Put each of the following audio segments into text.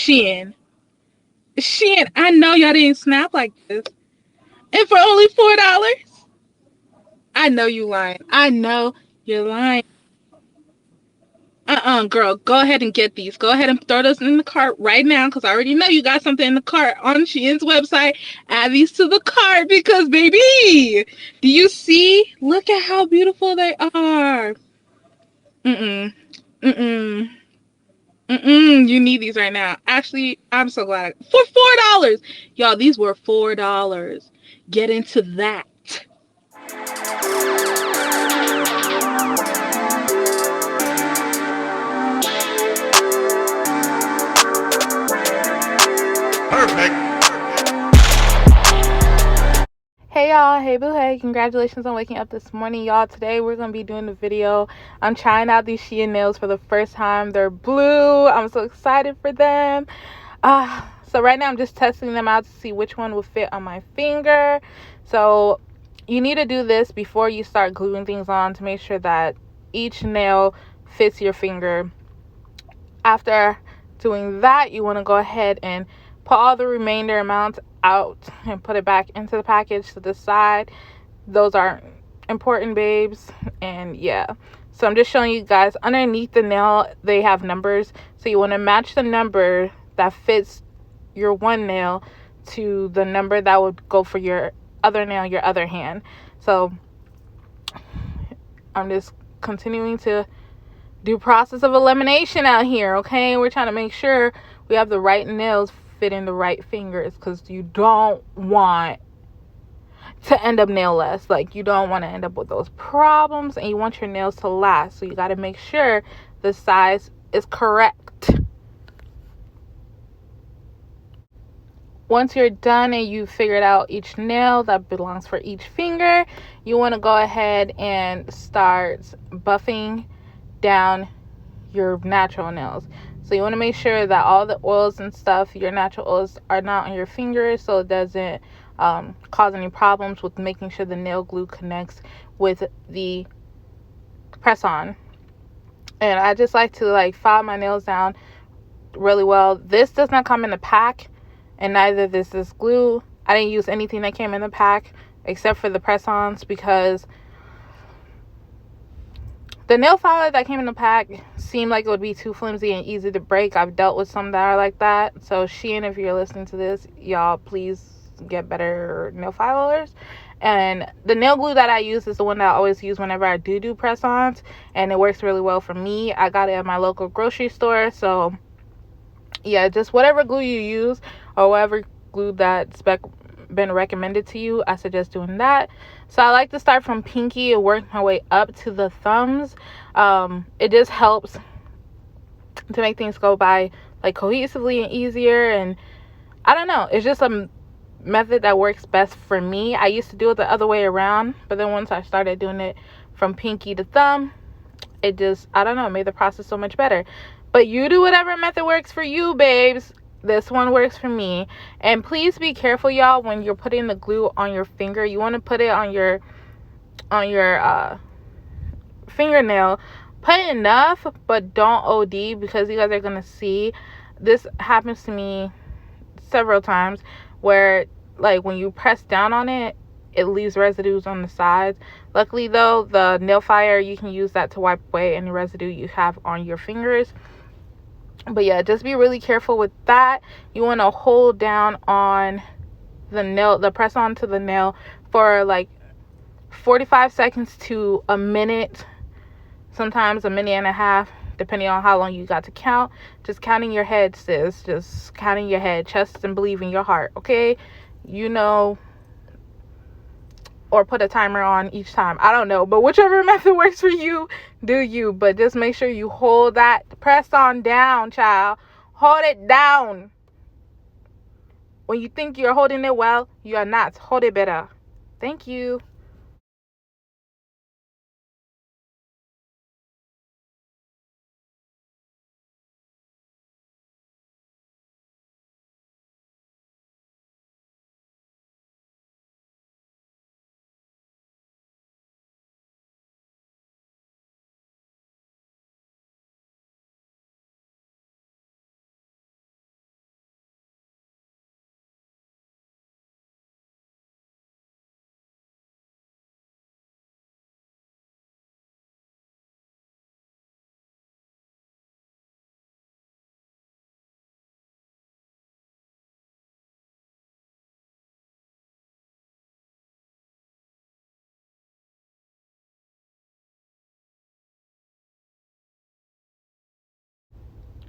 Shein. Shein, I know y'all didn't snap like this. And for only $4? I know you lying. I know you're lying. Girl, go ahead and get these. Go ahead and throw those in the cart right now because I already know you got something in the cart on Shein's website. Add these to the cart because, baby, do you see? Look at how beautiful they are. Mm-mm. Mm-mm. Mm-mm. You need these right now. Actually, I'm so glad. For $4. Y'all, these were $4. Get into that. Perfect. Hey y'all, hey boo hey, congratulations on waking up this morning, y'all. Today we're going to be doing a video. I'm trying out these Shein nails for the first time. They're blue. I'm so excited for them. So right now I'm just testing them out to see which one will fit on my finger. So you need to do this before you start gluing things on to make sure that each nail fits your finger. After doing that, you want to go ahead and put all the remainder amounts out and put it back into the package to the side. Those are important, babes. And yeah, so I'm just showing you guys underneath the nail they have numbers, so you want to match the number that fits your one nail to the number that would go for your other nail, your other hand. So I'm just continuing to do process of elimination out here. Okay, we're trying to make sure we have the right nails fitting the right fingers, because you don't want to end up nailless. Like, you don't want to end up with those problems, and you want your nails to last. So you got to make sure the size is correct. Once you're done and you've figured out each nail that belongs for each finger, you want to go ahead and start buffing down your natural nails. So you want to make sure that all the oils and stuff, your natural oils, are not on your fingers, so it doesn't cause any problems with making sure the nail glue connects with the press on. And I just like to file my nails down really well. This does not come in a pack, and neither does this glue. I didn't use anything that came in the pack except for the press-ons, because the nail filer that came in the pack seemed like it would be too flimsy and easy to break. I've dealt with some that are like that. So Shein, if you're listening to this, y'all, please get better nail filers. And the nail glue that I use is the one that I always use whenever I do press-ons, and it works really well for me. I got it at my local grocery store. So yeah, just whatever glue you use, or whatever glue that's been recommended to you, I suggest doing that. So I like to start from pinky and work my way up to the thumbs. It just helps to make things go by cohesively and easier. And I don't know, it's just a method that works best for me. I used to do it the other way around, but then once I started doing it from pinky to thumb, it just, I don't know, made the process so much better. But you do whatever method works for you, babes. This one works for me. And please be careful, y'all, when you're putting the glue on your finger. You want to put it on your fingernail. Put enough, but don't OD, because you guys are gonna see this happens to me several times, where when you press down on it, it leaves residues on the sides. Luckily though, the nail file, you can use that to wipe away any residue you have on your fingers. But yeah, just be really careful with that. You want to hold down on the nail, the press on to the nail, for 45 seconds to a minute, sometimes a minute and a half, depending on how long you got to count. Just counting your head, sis. Just counting your head. Trust and believe in your heart, okay? Or put a timer on each time. I don't know, but whichever method works for you, do you. But just make sure you hold that press on down, child. Hold it down. When you think you're holding it well, you are not. Hold it better. Thank you.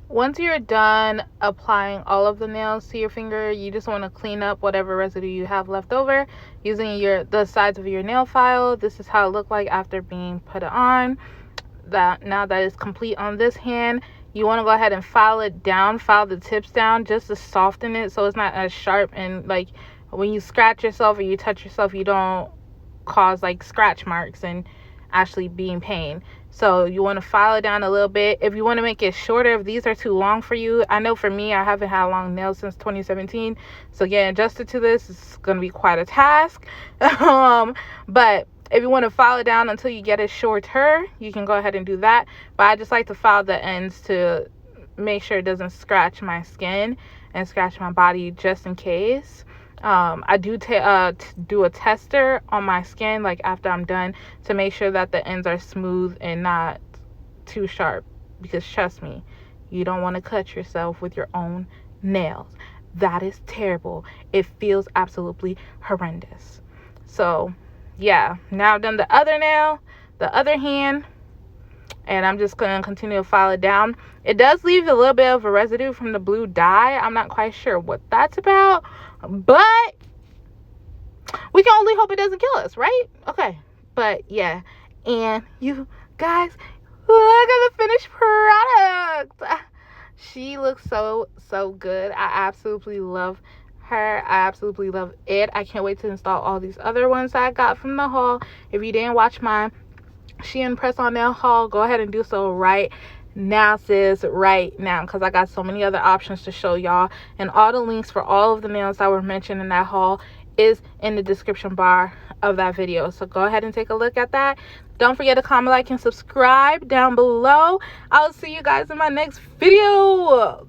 Once you're done applying all of the nails to your finger, you just want to clean up whatever residue you have left over using the sides of your nail file. This is how it looked like after being put on. Now that it's complete on this hand, you want to go ahead and file it down, file the tips down just to soften it so it's not as sharp, and like when you scratch yourself or you touch yourself, you don't cause like scratch marks and actually be in pain. So you want to file it down a little bit. If you want to make it shorter, if these are too long for you, I know for me, I haven't had long nails since 2017, so getting adjusted to this is going to be quite a task. But if you want to file it down until you get it shorter, you can go ahead and do that. But I just like to file the ends to make sure it doesn't scratch my skin and scratch my body just in case. I do do a tester on my skin like after I'm done to make sure that the ends are smooth and not too sharp, because trust me, you don't want to cut yourself with your own nails. That is terrible. It feels absolutely horrendous. So yeah, now I've done the other nail, the other hand, and I'm just going to continue to file it down. It does leave a little bit of a residue from the blue dye. I'm not quite sure what that's about, but we can only hope it doesn't kill us, right? Okay, but yeah, and you guys, look at the finished product. She looks so good. I absolutely love her. I absolutely love it. I can't wait to install all these other ones that I got from the haul. If you didn't watch my SHEIN press-on nail haul, go ahead and do so right now, sis, right now, because I got so many other options to show y'all, and all the links for all of the nails that were mentioned in that haul is in the description bar of that video. So go ahead and take a look at that. Don't forget to comment, like, and subscribe down below. I'll see you guys in my next video.